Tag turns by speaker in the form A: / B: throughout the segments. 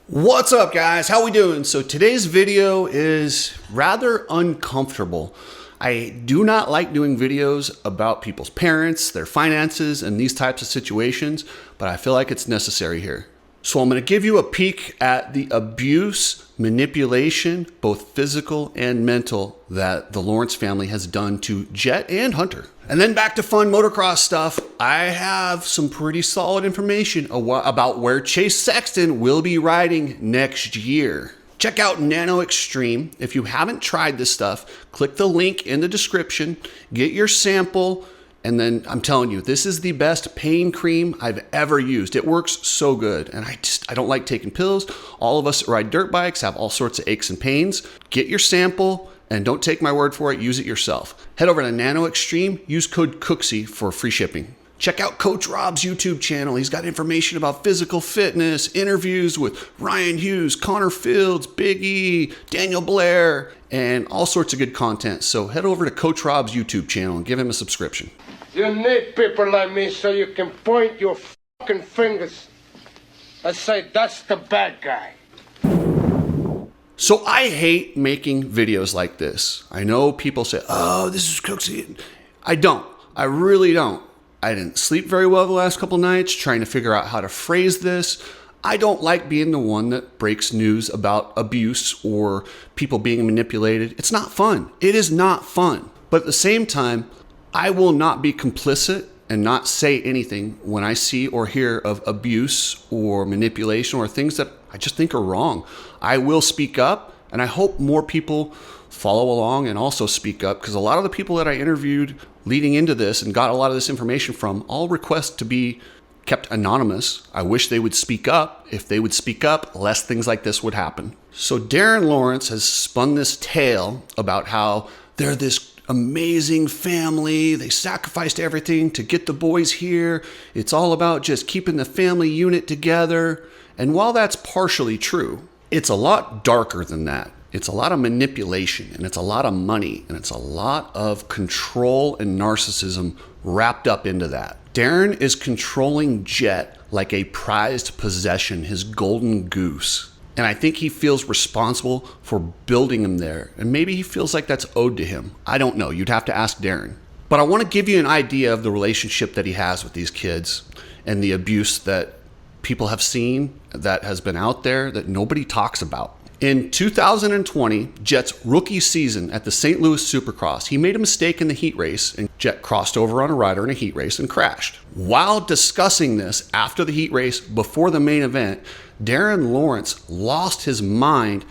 A: What's up, guys? How we doing? So today's video is rather uncomfortable. I do not like doing videos about people's parents, their finances, and these types of situations, but I feel like it's necessary here. So I'm going to give you a peek at the abuse, manipulation, both physical and mental, that the Lawrence family has done to Jet and Hunter. And then back to fun motocross stuff. I have some pretty solid information about where Chase Sexton will be riding next year. Check out Nano-Extreme. If you haven't tried this stuff, click the link in the description, get your sample, and then I'm telling you, this is the best pain cream I've ever used. It works so good. And I don't like taking pills. All of us that ride dirt bikes have all sorts of aches and pains. Get your sample and don't take my word for it. Use it yourself. Head over to Nano-Extreme. Use code COOKSY for free shipping. Check out Coach Rob's YouTube channel. He's got information about physical fitness, interviews with Ryan Hughes, Connor Fields, Big E, Daniel Blair, and all sorts of good content. So head over to Coach Rob's YouTube channel and give him a subscription.
B: You need people like me so you can point your fucking fingers and say, that's the bad guy.
A: So I hate making videos like this. I know people say, oh, this is Cooksy. I don't. I really don't. I didn't sleep very well the last couple nights trying to figure out how to phrase this. I don't like being the one that breaks news about abuse or people being manipulated. It's not fun. It is not fun. But at the same time, I will not be complicit and not say anything when I see or hear of abuse or manipulation or things that I just think are wrong. I will speak up, and I hope more people follow along and also speak up, because a lot of the people that I interviewed leading into this and got a lot of this information from all request to be kept anonymous. I wish they would speak up. If they would speak up, less things like this would happen. So Darren Lawrence has spun this tale about how they're this amazing family. They sacrificed everything to get the boys here. It's all about just keeping the family unit together. And while that's partially true, it's a lot darker than that. It's a lot of manipulation, and it's a lot of money, and it's a lot of control and narcissism wrapped up into that. Darren is controlling Jet like a prized possession, his golden goose. And I think he feels responsible for building him there. And maybe he feels like that's owed to him. I don't know. You'd have to ask Darren. But I want to give you an idea of the relationship that he has with these kids and the abuse that people have seen, that has been out there, that nobody talks about. In 2020, Jet's rookie season at the St. Louis Supercross, he made a mistake in the heat race, and Jet crossed over on a rider in a heat race and crashed. While discussing this after the heat race, before the main event, Darren Lawrence lost his mind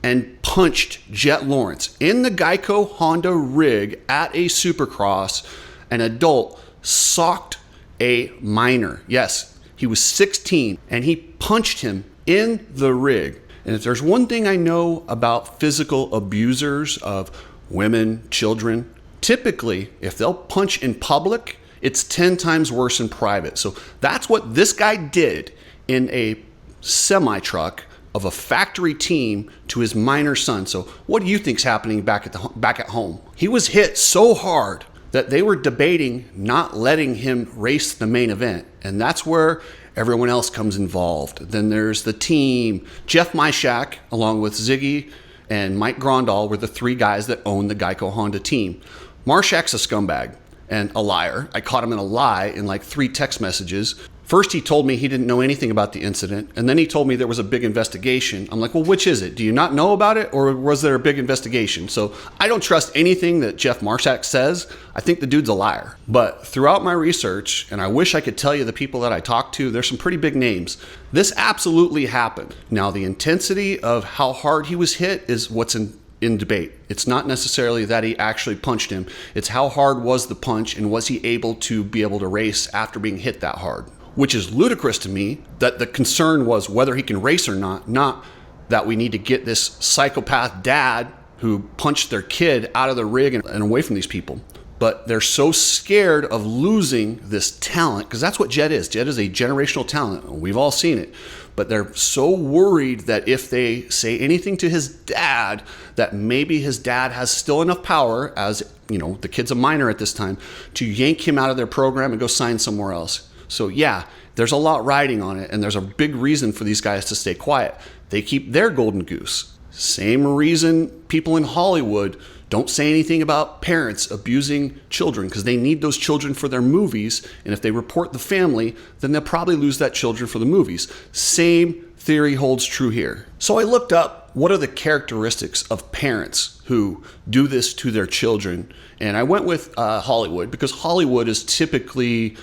A: and punched Jet Lawrence in the Geico Honda rig at a Supercross. An adult socked a minor. Yes, he was 16, and he punched him in the rig. And if there's one thing I know about physical abusers of women, children, typically, if they'll punch in public, it's 10 times worse in private. So that's what this guy did in a semi-truck of a factory team to his minor son. So what do you think's happening back at home? He was hit so hard that they were debating not letting him race the main event. And that's where everyone else comes involved. Then there's the team. Jeff Myshak, along with Ziggy and Mike Grondal, were the three guys that own the Geico Honda team. Marshak's a scumbag and a liar. I caught him in a lie in like 3 text messages. First, he told me he didn't know anything about the incident, and then he told me there was a big investigation. I'm like, well, which is it? Do you not know about it, or was there a big investigation? So I don't trust anything that Jeff Marshak says. I think the dude's a liar. But throughout my research, and I wish I could tell you the people that I talked to, there's some pretty big names. This absolutely happened. Now, the intensity of how hard he was hit is what's in debate. It's not necessarily that he actually punched him. It's how hard was the punch, and was he able to race after being hit that hard? Which is ludicrous to me, that the concern was whether he can race or not that we need to get this psychopath dad who punched their kid out of the rig and away from these people. But they're so scared of losing this talent, because that's what Jet is. Jet is a generational talent. We've all seen it. But they're so worried that if they say anything to his dad, that maybe his dad has still enough power, as you know, the kid's a minor at this time, to yank him out of their program and go sign somewhere else. So yeah, There's a lot riding on it, and there's a big reason for these guys to stay quiet. They keep their golden goose. Same reason people in Hollywood don't say anything about parents abusing children, because they need those children for their movies, and if they report the family, then they'll probably lose that children for the movies. Same theory holds true here. So I looked up what are the characteristics of parents who do this to their children, and I went with Hollywood, because Hollywood is typically,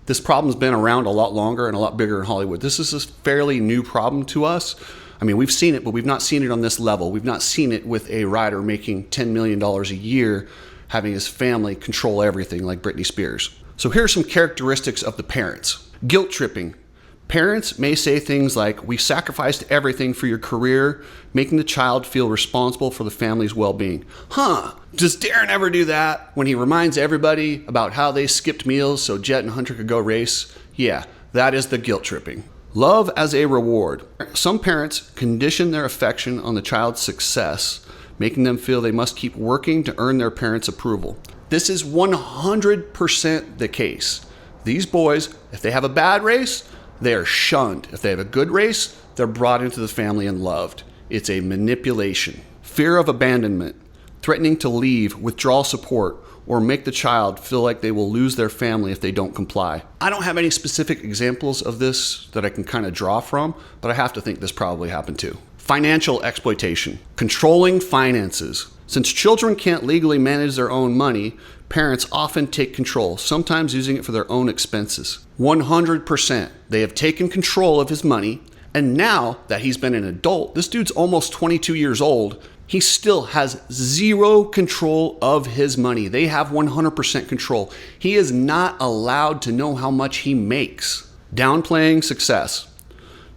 A: this problem's been around a lot longer and a lot bigger in Hollywood. This is a fairly new problem to us. I mean, we've seen it, but we've not seen it on this level. We've not seen it with a rider making $10 million a year, having his family control everything like Britney Spears. So here are some characteristics of the parents. Guilt tripping. Parents may say things like, we sacrificed everything for your career, making the child feel responsible for the family's well-being. Does Darren ever do that when he reminds everybody about how they skipped meals so Jet and Hunter could go race? Yeah, that is the guilt tripping. Love as a reward. Some parents condition their affection on the child's success, making them feel they must keep working to earn their parents' approval. This is 100% the case. These boys, if they have a bad race, they are shunned. If they have a good race, they're brought into the family and loved. It's a manipulation. Fear of abandonment, threatening to leave, withdraw support, or make the child feel like they will lose their family if they don't comply. I don't have any specific examples of this that I can kind of draw from, but I have to think this probably happened too. Financial exploitation, controlling finances. Since children can't legally manage their own money, parents often take control, sometimes using it for their own expenses. 100%. They have taken control of his money, and now that he's been an adult, this dude's almost 22 years old, he still has zero control of his money. They have 100% control. He is not allowed to know how much he makes. Downplaying success.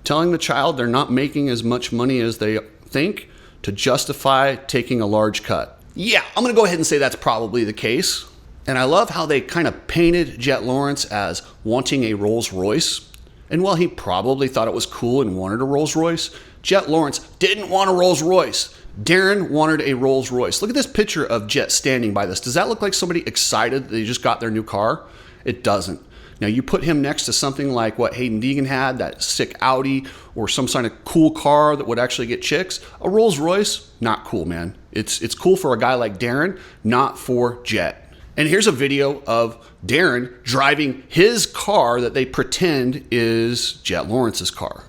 A: Telling the child they're not making as much money as they think to justify taking a large cut. Yeah, I'm gonna go ahead and say that's probably the case. And I love how they kind of painted Jet Lawrence as wanting a Rolls Royce. And while he probably thought it was cool and wanted a Rolls Royce, Jet Lawrence didn't want a Rolls Royce. Darren wanted a Rolls Royce. Look at this picture of Jet standing by this. Does that look like somebody excited that they just got their new car? It doesn't. Now you put him next to something like what Hayden Deegan had, that sick Audi, or some kind of cool car that would actually get chicks. A Rolls Royce, not cool, man. It's cool for a guy like Darren, not for Jet. And here's a video of Darren driving his car that they pretend is Jet Lawrence's car.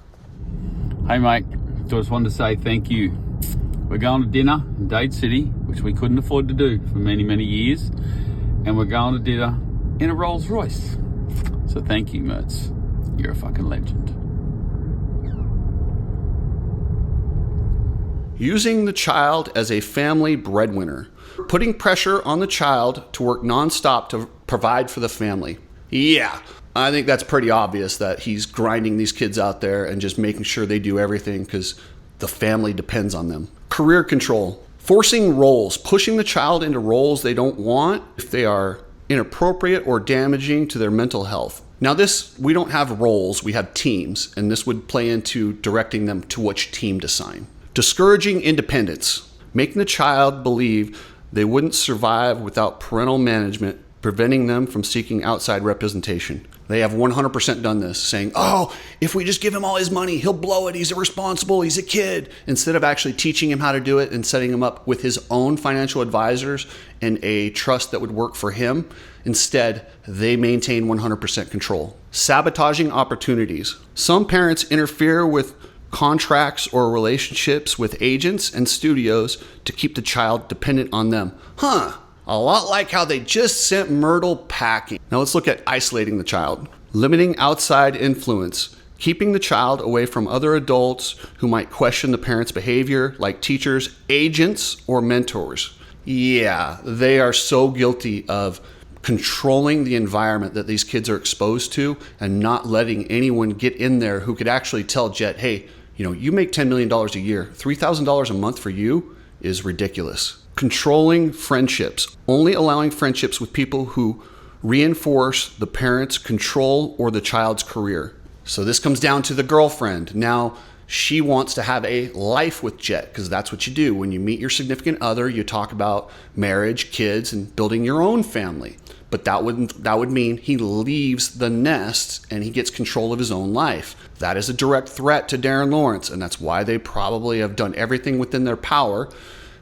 C: Hey mate, just wanted to say thank you. We're going to dinner in Dade City, which we couldn't afford to do for many, many years. And we're going to dinner in a Rolls Royce. So thank you, Mertz. You're a fucking legend.
A: Using the child as a family breadwinner. Putting pressure on the child to work nonstop to provide for the family. Yeah, I think that's pretty obvious that he's grinding these kids out there and just making sure they do everything because the family depends on them. Career control. Forcing roles. Pushing the child into roles they don't want if they are inappropriate or damaging to their mental health. Now this, we don't have roles, we have teams, and this would play into directing them to which team to sign. Discouraging independence. Making the child believe they wouldn't survive without parental management, preventing them from seeking outside representation. They have 100% done this, saying, oh, if we just give him all his money, he'll blow it, he's irresponsible, he's a kid. Instead of actually teaching him how to do it and setting him up with his own financial advisors and a trust that would work for him, instead, they maintain 100% control. Sabotaging opportunities. Some parents interfere with contracts or relationships with agents and studios to keep the child dependent on them. A lot like how they just sent Myrtle packing. Now let's look at isolating the child. Limiting outside influence. Keeping the child away from other adults who might question the parent's behavior, like teachers, agents, or mentors. Yeah, they are so guilty of controlling the environment that these kids are exposed to and not letting anyone get in there who could actually tell Jet, hey, you make $10 million a year. $3,000 a month for you is ridiculous. Controlling friendships. Only allowing friendships with people who reinforce the parent's control or the child's career. So this comes down to the girlfriend. Now, she wants to have a life with Jet because that's what you do. When you meet your significant other, you talk about marriage, kids, and building your own family. but that would mean he leaves the nest and he gets control of his own life. That is a direct threat to Darren Lawrence, and that's why they probably have done everything within their power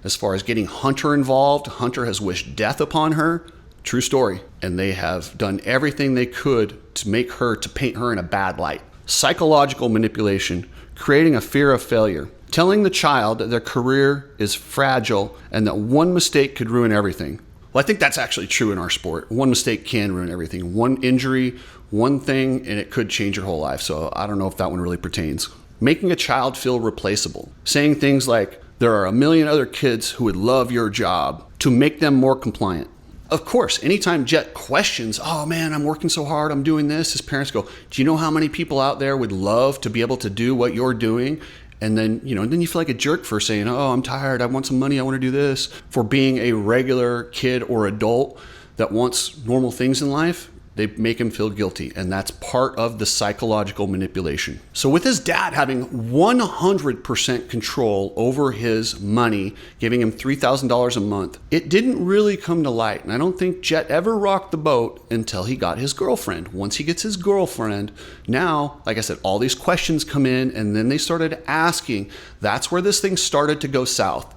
A: as far as getting Hunter involved. Hunter has wished death upon her. True story. And they have done everything they could to paint her in a bad light. Psychological manipulation, creating a fear of failure, telling the child that their career is fragile and that one mistake could ruin everything. Well, I think that's actually true in our sport. One mistake can ruin everything. One injury, one thing, and it could change your whole life. So I don't know if that one really pertains. Making a child feel replaceable. Saying things like, there are a million other kids who would love your job, to make them more compliant. Of course, anytime Jet questions, oh man, I'm working so hard, I'm doing this, his parents go, do you know how many people out there would love to be able to do what you're doing? And then, then you feel like a jerk for saying, oh, I'm tired, I want some money, I want to do this. For being a regular kid or adult that wants normal things in life, they make him feel guilty. And that's part of the psychological manipulation. So with his dad having 100% control over his money, giving him $3,000 a month, it didn't really come to light. And I don't think Jet ever rocked the boat until he got his girlfriend. Once he gets his girlfriend, now, like I said, all these questions come in and then they started asking. That's where this thing started to go south,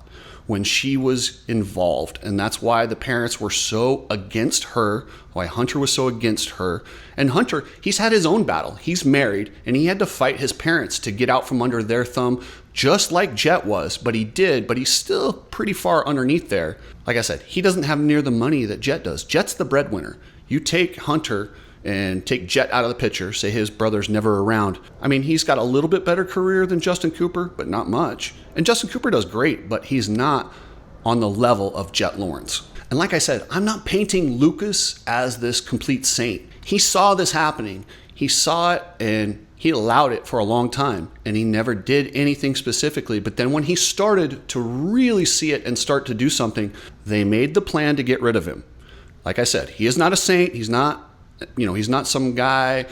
A: when she was involved. And that's why the parents were so against her, why Hunter was so against her. And Hunter, he's had his own battle. He's married and he had to fight his parents to get out from under their thumb, just like Jet was. But he's still pretty far underneath there. Like I said, he doesn't have near the money that Jet does. Jet's the breadwinner. You take Hunter and take Jet out of the picture, say his brother's never around. I mean, he's got a little bit better career than Justin Cooper, but not much. And Justin Cooper does great, but he's not on the level of Jet Lawrence. And like I said, I'm not painting Lucas as this complete saint. He saw this happening. He saw it and he allowed it for a long time, and he never did anything specifically. But then when he started to really see it and start to do something, they made the plan to get rid of him. Like I said, he is not a saint. He's not some guy,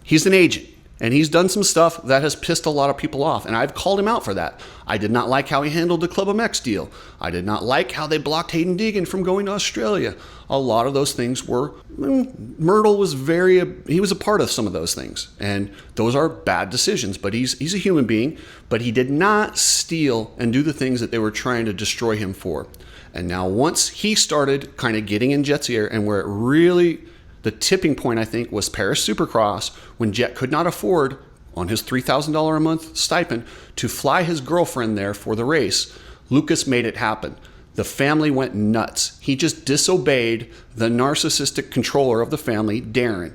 A: he's an agent, and he's done some stuff that has pissed a lot of people off. And I've called him out for that. I did not like how he handled the Club MX deal. I did not like how they blocked Hayden Deegan from going to Australia. A lot of those things were, Myrtle was he was a part of some of those things. And those are bad decisions, but he's a human being, but he did not steal and do the things that they were trying to destroy him for. And now once he started kind of getting in Jet's ear, and where it really, the tipping point, I think, was Paris Supercross, when Jet could not afford, on his $3,000 a month stipend, to fly his girlfriend there for the race. Lucas made it happen. The family went nuts. He just disobeyed the narcissistic controller of the family, Darren,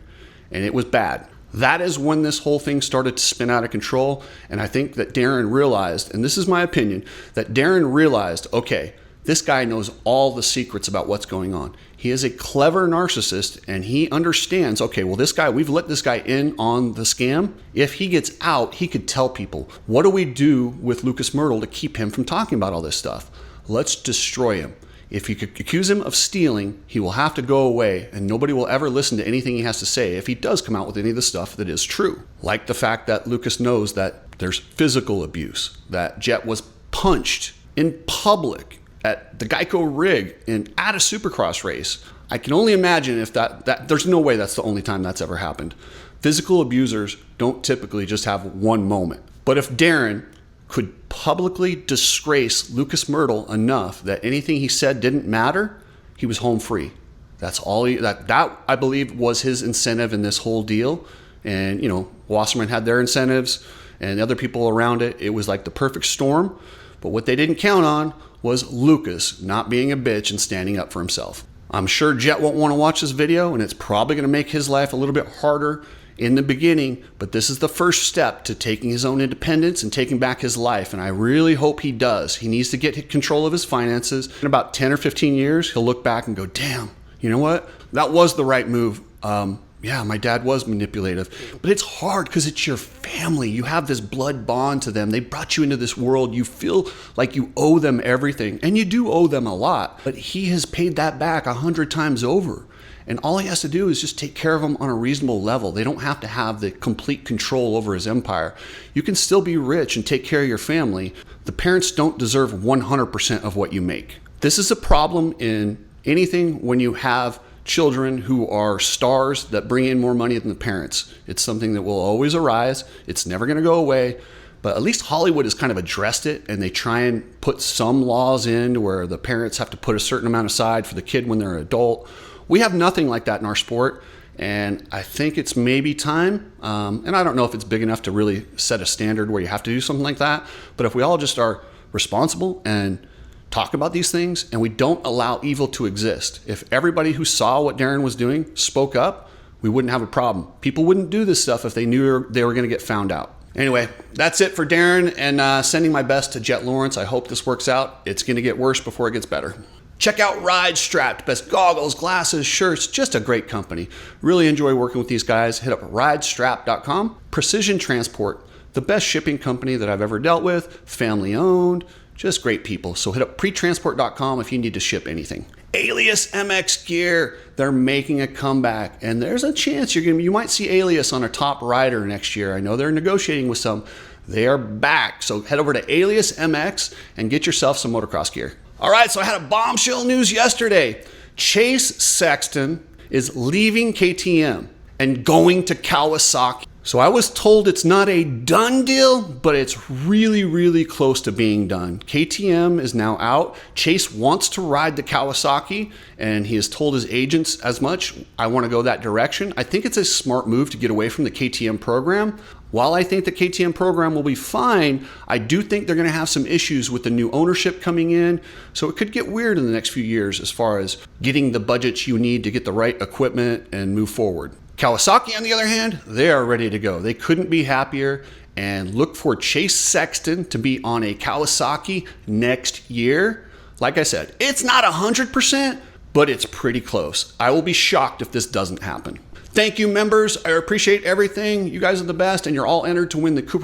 A: and it was bad. That is when this whole thing started to spin out of control, and I think that Darren realized, and this is my opinion, that Darren realized, okay, this guy knows all the secrets about what's going on. He is a clever narcissist, and he understands, okay, well, this guy, we've let this guy in on the scam. If he gets out, he could tell people. What do we do with Lucas Myrtle to keep him from talking about all this stuff? Let's destroy him. If you could accuse him of stealing, he will have to go away, and nobody will ever listen to anything he has to say if he does come out with any of the stuff that is true. Like the fact that Lucas knows that there's physical abuse, that Jet was punched in public at the Geico rig and at a Supercross race. I can only imagine if that there's no way that's the only time that's ever happened. Physical abusers don't typically just have one moment. But if Darren could publicly disgrace Lucas Myrtle enough that anything he said didn't matter, he was home free. That's all that I believe was his incentive in this whole deal. And Wasserman had their incentives and the other people around it. It was like the perfect storm. But what they didn't count on was Lucas not being a bitch and standing up for himself. I'm sure Jet won't want to watch this video, and it's probably going to make his life a little bit harder in the beginning, but this is the first step to taking his own independence and taking back his life, and I really hope he does. He needs to get control of his finances. In about 10 or 15 years, he'll look back and go, damn, you know what? That was the right move. Yeah, my dad was manipulative, but it's hard because it's your family. You have this blood bond to them. They brought you into this world. You feel like you owe them everything, and you do owe them a lot, but he has paid that back 100 times over. And all he has to do is just take care of them on a reasonable level. They don't have to have the complete control over his empire. You can still be rich and take care of your family. The parents don't deserve 100% of what you make. This is a problem in anything when you have children who are stars that bring in more money than the parents. It's something that will always arise. It's never going to go away. But at least Hollywood has kind of addressed it, and they try and put some laws in where the parents have to put a certain amount aside for the kid when they're an adult. We have nothing like that in our sport, and I think it's maybe time. And I don't know if it's big enough to really set a standard where you have to do something like that. But if we all just are responsible and talk about these things, and we don't allow evil to exist, if everybody who saw what Darren was doing spoke up, we wouldn't have a problem. People wouldn't do this stuff if they knew they were going to get found out. Anyway, that's it for Darren, and sending my best to Jet Lawrence. I hope this works out. It's going to get worse before it gets better. Check out Ride Strapped. Best goggles, glasses, shirts, just a great company. Really enjoy working with these guys. Hit up ridestrap.com. Precision Transport, the best shipping company that I've ever dealt with. Family owned, just great people. So hit up pretransport.com if you need to ship anything. Alias MX gear, they're making a comeback, and there's a chance you might see Alias on a top rider next year. I know they're negotiating with some. They are back, so head over to Alias MX and get yourself some motocross gear. All right, so I had a bombshell news yesterday. Chase Sexton is leaving KTM and going to Kawasaki. So I was told it's not a done deal, but it's really, really close to being done. KTM is now out. Chase wants to ride the Kawasaki, and he has told his agents as much. I want to go that direction. I think it's a smart move to get away from the KTM program. While I think the KTM program will be fine, I do think they're going to have some issues with the new ownership coming in. So it could get weird in the next few years as far as getting the budgets you need to get the right equipment and move forward. Kawasaki, on the other hand, they are ready to go. They couldn't be happier, and look for Chase Sexton to be on a Kawasaki next year. Like I said, it's not 100%, but it's pretty close. I will be shocked if this doesn't happen. Thank you, members. I appreciate everything. You guys are the best, and you're all entered to win the Cooper